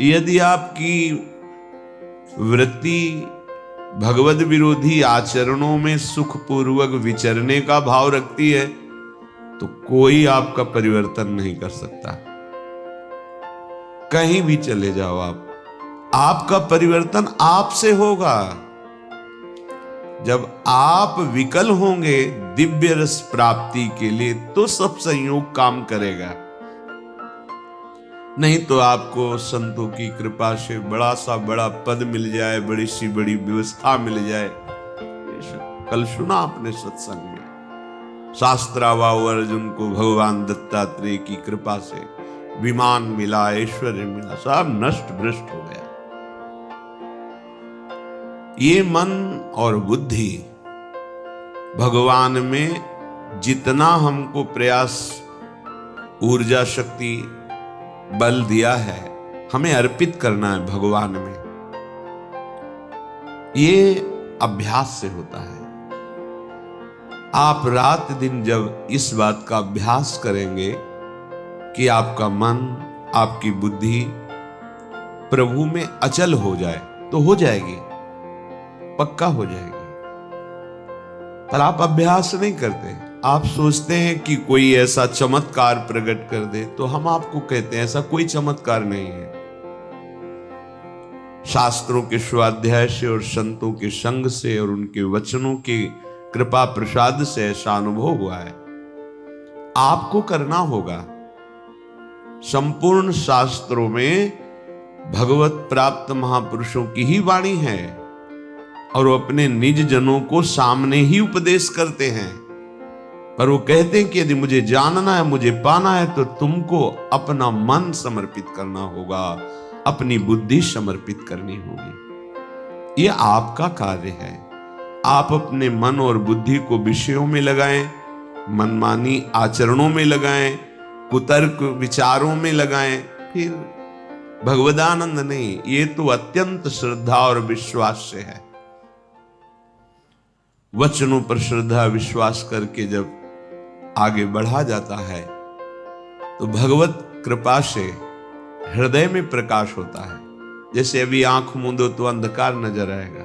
यदि आपकी वृत्ति भगवद विरोधी आचरणों में सुखपूर्वक विचरने का भाव रखती है तो कोई आपका परिवर्तन नहीं कर सकता। कहीं भी चले जाओ आपका परिवर्तन आपसे होगा। जब आप विकल होंगे दिव्य रस प्राप्ति के लिए तो सब संयोग काम करेगा। नहीं तो आपको संतों की कृपा से बड़ा सा बड़ा पद मिल जाए, बड़ी सी बड़ी व्यवस्था मिल जाए। कल सुना आपने सत्संग में, शास्त्रावाव अर्जुन को भगवान दत्तात्रेय की कृपा से विमान मिला, ऐश्वर्य मिला, सब नष्ट भ्रष्ट हो गया। ये मन और बुद्धि भगवान में जितना हमको प्रयास, ऊर्जा, शक्ति, बल दिया है, हमें अर्पित करना है भगवान में। ये अभ्यास से होता है। आप रात दिन जब इस बात का अभ्यास करेंगे कि आपका मन, आपकी बुद्धि प्रभु में अचल हो जाए तो हो जाएगी, पक्का हो जाएगी। पर आप अभ्यास नहीं करते। आप सोचते हैं कि कोई ऐसा चमत्कार प्रकट कर दे, तो हम आपको कहते हैं ऐसा कोई चमत्कार नहीं है। शास्त्रों के स्वाध्याय से और संतों के संग से और उनके वचनों की कृपा प्रसाद से ऐसा अनुभव हुआ है। आपको करना होगा। संपूर्ण शास्त्रों में भगवत प्राप्त महापुरुषों की ही वाणी है और वो अपने निज जनों को सामने ही उपदेश करते हैं। पर वो कहते हैं कि यदि मुझे जानना है, मुझे पाना है, तो तुमको अपना मन समर्पित करना होगा, अपनी बुद्धि समर्पित करनी होगी। ये आपका कार्य है। आप अपने मन और बुद्धि को विषयों में लगाएं, मनमानी आचरणों में लगाएं, कुतर्क विचारों में लगाएं, फिर भगवदानंद नहीं। ये तो अत्यंत श्रद्धा और विश्वास से है। वचनों पर श्रद्धा विश्वास करके जब आगे बढ़ा जाता है तो भगवत कृपा से हृदय में प्रकाश होता है। जैसे अभी आंख मूंदो तो अंधकार नजर आएगा,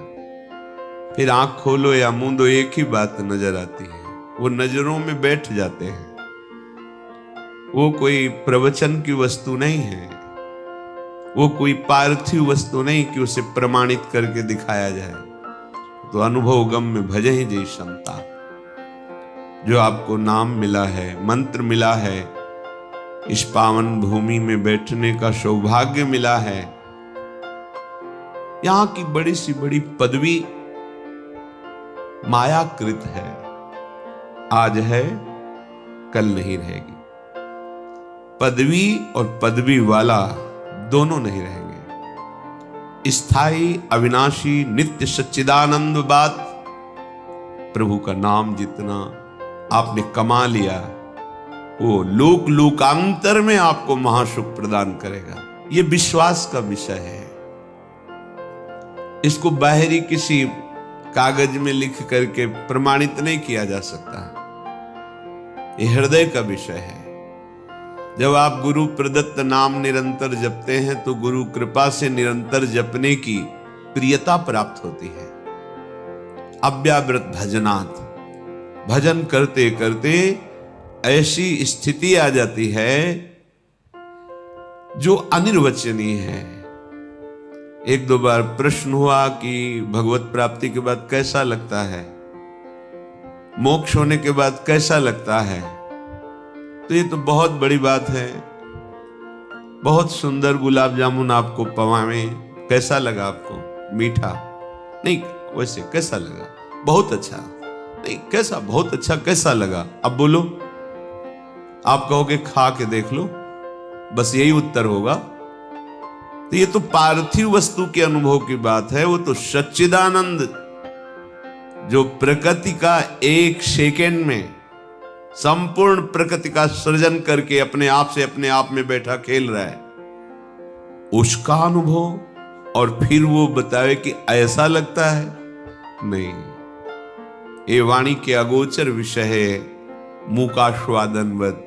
फिर आंख खोलो या मूंदो एक ही बात नजर आती है। वो नजरों में बैठ जाते हैं। वो कोई प्रवचन की वस्तु नहीं है, वो कोई पार्थिव वस्तु नहीं कि उसे प्रमाणित करके दिखाया जाए। तो अनुभव गम में भजे ही जय क्षमता। जो आपको नाम मिला है, मंत्र मिला है, इस पावन भूमि में बैठने का सौभाग्य मिला है, यहां की बड़ी सी बड़ी पदवी मायाकृत है। आज है, कल नहीं रहेगी। पदवी और पदवी वाला दोनों नहीं रहेंगे। स्थायी, अविनाशी, नित्य सच्चिदानंद बात प्रभु का नाम जितना आपने कमा लिया, वो लोक लोकांतर में आपको महासुख प्रदान करेगा। ये विश्वास का विषय है। इसको बाहरी किसी कागज में लिख करके प्रमाणित नहीं किया जा सकता। ये हृदय का विषय है। जब आप गुरु प्रदत्त नाम निरंतर जपते हैं तो गुरु कृपा से निरंतर जपने की प्रियता प्राप्त होती है। अव्यावृत भजनात्, भजन करते करते ऐसी स्थिति आ जाती है जो अनिर्वचनीय है। एक दो बार प्रश्न हुआ कि भगवत प्राप्ति के बाद कैसा लगता है, मोक्ष होने के बाद कैसा लगता है। तो ये तो बहुत बड़ी बात है। बहुत सुंदर गुलाब जामुन आपको पवाएं, कैसा लगा आपको? मीठा नहीं, वैसे कैसा लगा? बहुत अच्छा नहीं, कैसा? बहुत अच्छा कैसा लगा? अब बोलो, आप कहोगे खा के देख लो, बस यही उत्तर होगा। तो ये तो पार्थिव वस्तु के अनुभव की बात है। वो तो सच्चिदानंद जो प्रकृति का एक सेकेंड में संपूर्ण प्रकृति का सृजन करके अपने आप से अपने आप में बैठा खेल रहा है, उसका अनुभव। और फिर वो बतावे कि ऐसा लगता है, नहीं। ये वाणी के अगोचर विषय है। मूकास्वादनवत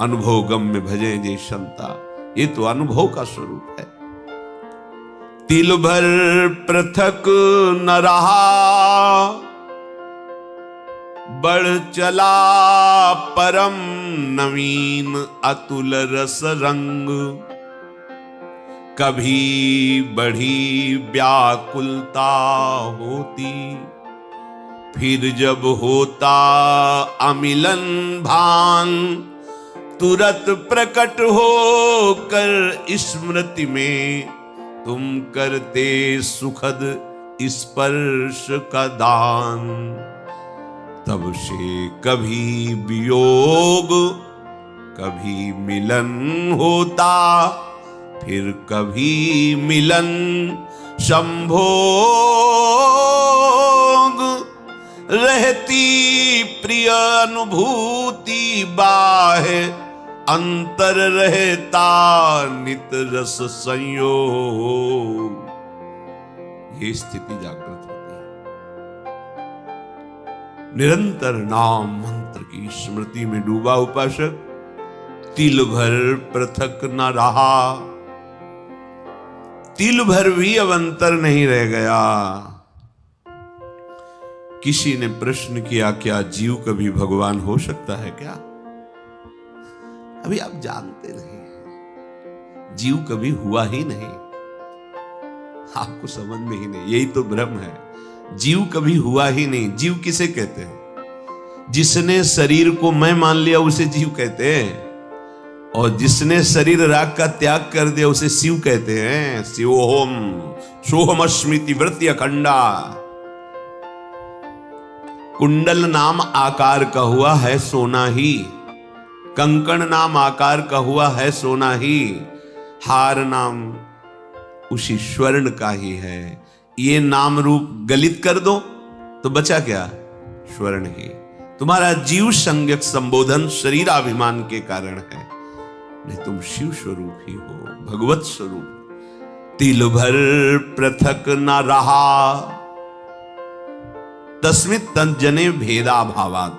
अनुभव गम में भजे जय क्षमता। ये तो अनुभव का स्वरूप है। तिल भर पृथक न रहा, बढ़ चला परम नवीन अतुल रस रंग। कभी बढ़ी व्याकुलता होती, फिर जब होता अमिलन भान, तुरत प्रकट हो कर स्मृति में तुम करते सुखद स्पर्श का दान। तब से कभी वियोग कभी मिलन होता, फिर कभी मिलन संभोग। रहती प्रिय अनुभूति बाहे, अंतर रहता नित रस संयोग। ये स्थिति जागृत होती है। निरंतर नाम मंत्र की स्मृति में डूबा उपासक तिल भर पृथक न रहा, तिल भर भी अब अंतर नहीं रह गया। किसी ने प्रश्न किया, क्या जीव कभी भगवान हो सकता है क्या? अभी आप जानते नहीं, जीव कभी हुआ ही नहीं, आपको समझ में ही नहीं। यही तो भ्रम है, जीव कभी हुआ ही नहीं। जीव किसे कहते हैं? जिसने शरीर को मैं मान लिया उसे जीव कहते हैं, और जिसने शरीर राग का त्याग कर दिया उसे शिव कहते हैं। शिवोहम सोहम स्मृति वृत्ति अखंडा। कुंडल नाम आकार का हुआ है सोना ही, कंकण नाम आकार का हुआ है सोना ही, हार नाम उसी स्वर्ण का ही है। ये नाम रूप गलित कर दो तो बचा क्या? स्वर्ण ही। तुम्हारा जीव संज्ञक संबोधन शरीराभिमान के कारण है, नहीं तुम शिव स्वरूप ही हो, भगवत स्वरूप। तिल भर पृथक न रहा, तस्मित तंजने भेदा भावात।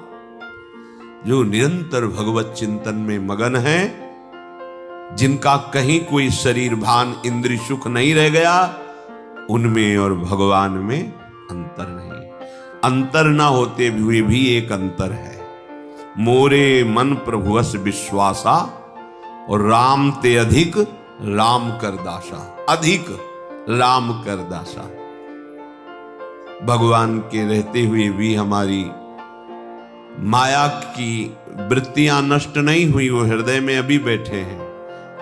जो निरंतर भगवत चिंतन में मगन है, जिनका कहीं कोई शरीर भान इंद्रिय सुख नहीं रह गया, उनमें और भगवान में अंतर नहीं। अंतर ना होते हुए भी एक अंतर है। मोरे मन प्रभुवस विश्वासा, और राम ते अधिक राम कर दासा। अधिक राम कर दासा। भगवान के रहते हुए भी हमारी माया की वृत्तियां नष्ट नहीं हुई, वो हृदय में अभी बैठे हैं।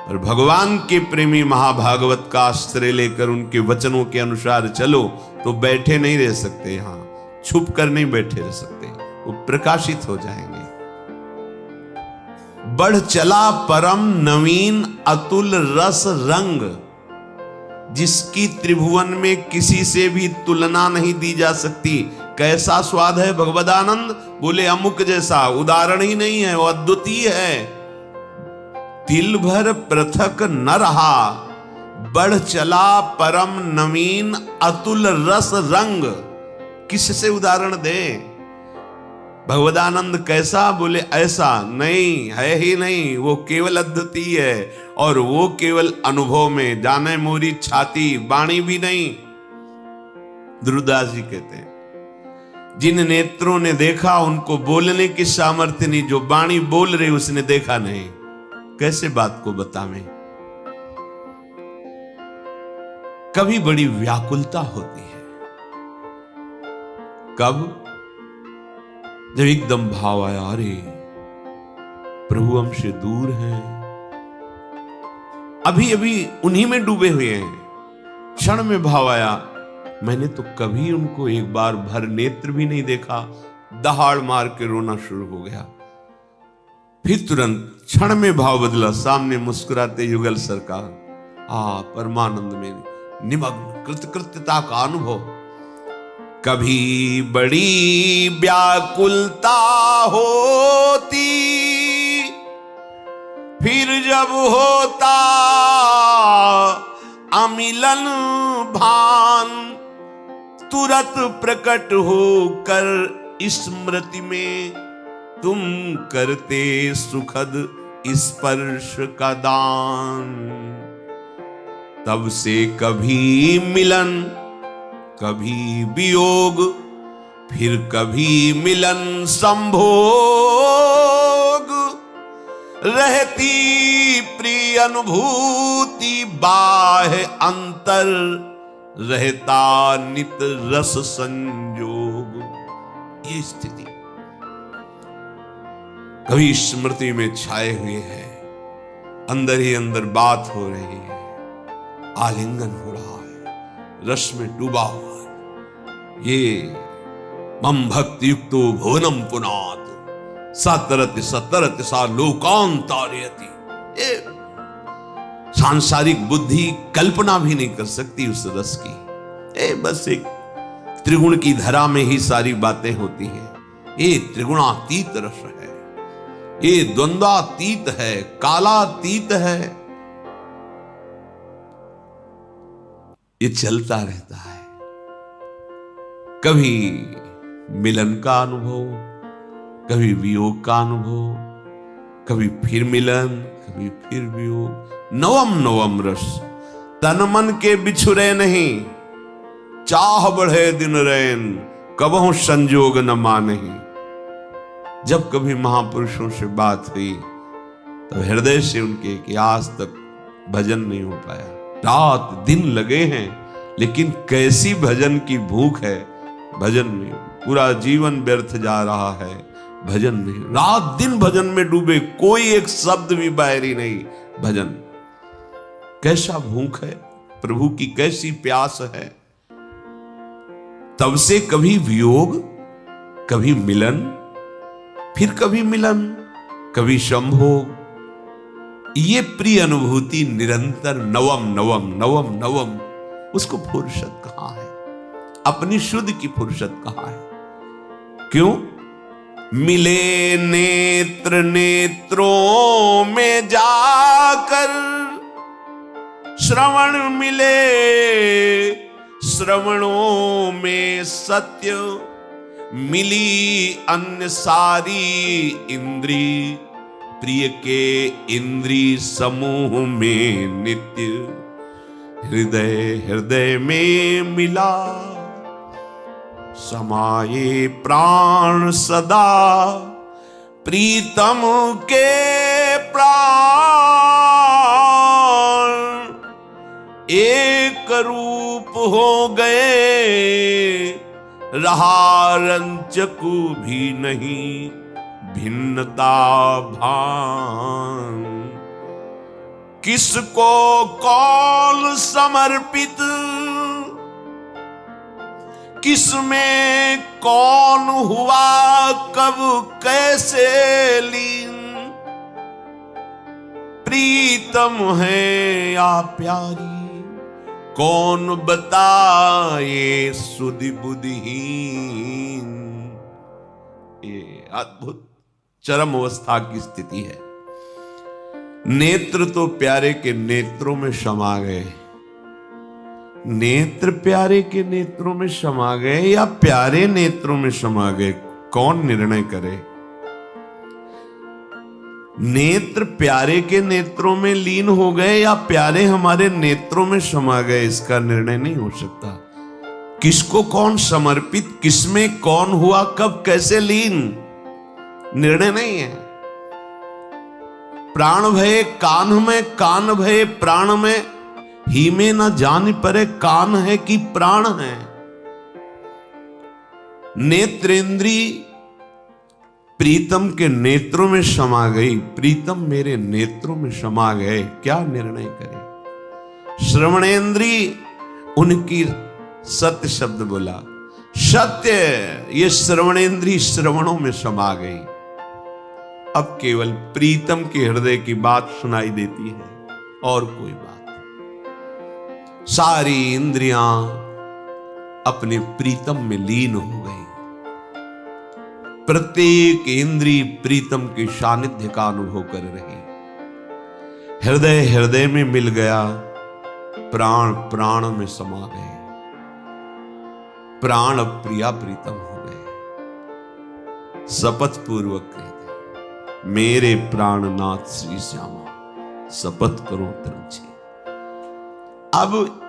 और भगवान के प्रेमी महाभागवत का आश्रय लेकर उनके वचनों के अनुसार चलो तो बैठे नहीं रह सकते, यहां छुप कर नहीं बैठे रह सकते, वो प्रकाशित हो जाएंगे। बढ़ चला परम नवीन अतुल रस रंग, जिसकी त्रिभुवन में किसी से भी तुलना नहीं दी जा सकती। कैसा स्वाद है भगवदानंद? बोले अमुक जैसा, उदाहरण ही नहीं है, वो अद्वितीय है। तिल भर पृथक न रहा, बढ़ चला परम नवीन अतुल रस रंग। किससे उदाहरण दे? भगवदानंद कैसा? बोले ऐसा नहीं है ही नहीं, वो केवल अद्वितीय है, और वो केवल अनुभव में। जाने मोरी छाती वाणी भी नहीं। ध्रुवदास जी कहते हैं, जिन नेत्रों ने देखा उनको बोलने की सामर्थ्य नहीं, जो वाणी बोल रही उसने देखा नहीं, कैसे बात को बतावें। कभी बड़ी व्याकुलता होती है। कब? जब एकदम भाव आया, अरे प्रभु हमसे दूर हैं, अभी अभी उन्हीं में डूबे हुए हैं। क्षण में भाव आया, मैंने तो कभी उनको एक बार भर नेत्र भी नहीं देखा। दहाड़ मार के रोना शुरू हो गया। फिर तुरंत क्षण में भाव बदला, सामने मुस्कुराते युगल सरकार, परमानंद में निमग्न कृतकृत्यता का अनुभव। कभी बड़ी व्याकुलता होती, फिर जब होता अमिलन भान, तुरंत प्रकट होकर स्मृति में तुम करते सुखद स्पर्श का दान। तब से कभी मिलन कभी वियोग, फिर कभी मिलन संभोग। रहती प्रिय अनुभूति बाह्य अंतर, रहता नित रस संयोग। ये स्थिति कभी स्मृति में छाए हुए है, अंदर ही अंदर बात हो रही है, आलिंगन हो रहा है, रस में डूबा हुआ है। ये मम भक्ति युक्तो भुवनम पुनात सतरति सतरति सा लोकांतारयति। ये सांसारिक बुद्धि कल्पना भी नहीं कर सकती उस रस की। ये बस एक त्रिगुण की धरा में ही सारी बातें होती हैं। ये त्रिगुणातीत रस है, ये द्वंद्वातीत है, कालातीत है। ये चलता रहता है। कभी मिलन का अनुभव, कभी वियोग का अनुभव, कभी फिर मिलन, कभी फिर वियोग। नवम नवम रस तन मन के बिछुरे नहीं, चाह बढ़े दिन रैन कबहु संजोग न मानहि। जब कभी महापुरुषों से बात हुई तो हृदय से उनके कि आज तक भजन नहीं हो पाया, रात दिन लगे हैं, लेकिन कैसी भजन की भूख है। भजन में पूरा जीवन व्यर्थ जा रहा है, भजन में रात दिन भजन में डूबे, कोई एक शब्द भी बाहरी नहीं। भजन कैसा भूख है, प्रभु की कैसी प्यास है। तब से कभी वियोग कभी मिलन, फिर कभी मिलन कभी संभोग। ये प्रिय अनुभूति निरंतर नवम नवम नवम नवम। उसको फुर्सत कहां है, अपनी शुद्ध की फुर्सत कहां है। क्यों? मिले नेत्र नेत्रों में जाकर, श्रवण मिले श्रवणों में सत्य, मिली अन्य सारी इंद्री, प्रिय के इंद्री समूह में नित्य। हृदय हृदय में मिला समाये प्राण सदा, प्रीतम के प्राण एक रूप हो गए, रहा रंचकु भी नहीं भिन्नता भान। किसको कौन समर्पित, किसमें कौन हुआ कब कैसे लीन। प्रीतम है या प्यारी कौन बताए सुधि बुद्धिहीन। ये अद्भुत चरम अवस्था की स्थिति है। नेत्र तो प्यारे के नेत्रों में समा गए, नेत्र प्यारे के नेत्रों में समा गए या प्यारे नेत्रों में समा गए, कौन निर्णय करे। नेत्र प्यारे के नेत्रों में लीन हो गए या प्यारे हमारे नेत्रों में समा गए, इसका निर्णय नहीं हो सकता। किसको कौन समर्पित, किसमें कौन हुआ कब कैसे लीन, निर्णय नहीं है। प्राण भय कान में, कान भय प्राण में, ही में न जान परे कान है कि प्राण है। नेत्रेंद्री प्रीतम के नेत्रों में समा गई, प्रीतम मेरे नेत्रों में समा गए, क्या निर्णय करे। श्रवणेंद्री उनकी सत्य शब्द बोला, सत्य ये श्रवणेंद्री श्रवणों में समा गई। अब केवल प्रीतम के हृदय की बात सुनाई देती है और कोई बात। सारी इंद्रियां अपने प्रीतम में लीन हो गई। प्रत्येक इंद्री प्रीतम के सानिध्य का अनुभव कर रही। हृदय हृदय में मिल गया, प्राण प्राण में समा गए, प्राण प्रिया प्रीतम हो गए। शपथ पूर्वक कहते, मेरे प्राणनाथ श्री श्यामा शपथ करो तिरछी। अब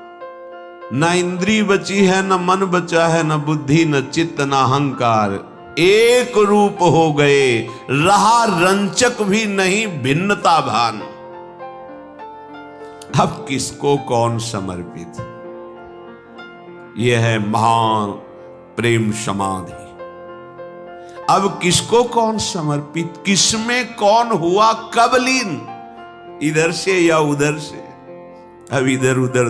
न इंद्री बची है, न मन बचा है, न बुद्धि, न चित्त, न अहंकार, एक रूप हो गए, रहा रंचक भी नहीं भिन्नता भान। अब किसको कौन समर्पित? यह है महान प्रेम समाधि। अब किसको कौन समर्पित, किसमें कौन हुआ कब लीन, इधर से या उधर से? अब इधर उधर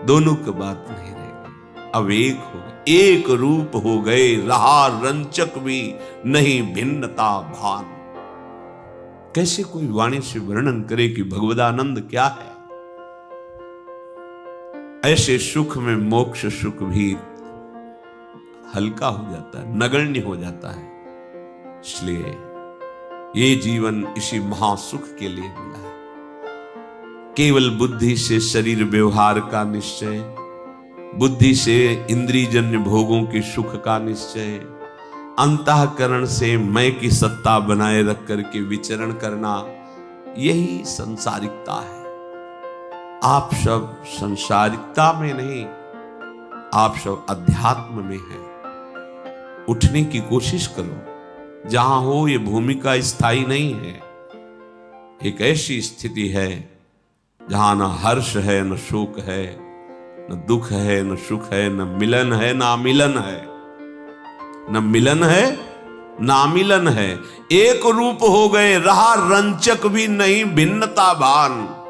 दोनों की बात नहीं रहेगी। अब एक हो गए, एक रूप हो गए, रहा रंचक भी नहीं भिन्नता भान। कैसे कोई वाणी से वर्णन करे कि भगवदानंद क्या है? ऐसे सुख में मोक्ष सुख भी हल्का हो जाता है, नगण्य हो जाता है। इसलिए ये जीवन इसी महासुख के लिए मिला है। केवल बुद्धि से शरीर व्यवहार का निश्चय, बुद्धि से इंद्रियजन्य भोगों के सुख का निश्चय, अंतःकरण से मैं की सत्ता बनाए रख करके विचरण करना, यही संसारिकता है। आप सब संसारिकता में नहीं, आप सब अध्यात्म में हैं। उठने की कोशिश करो। जहां हो ये भूमिका स्थायी नहीं है। एक ऐसी स्थिति है जहां न हर्ष है, न शोक है, न दुख है, न सुख है, न मिलन है, न अमिलन है। न मिलन है, न अमिलन है। एक रूप हो गए, रहा रंचक भी नहीं भिन्नता भान।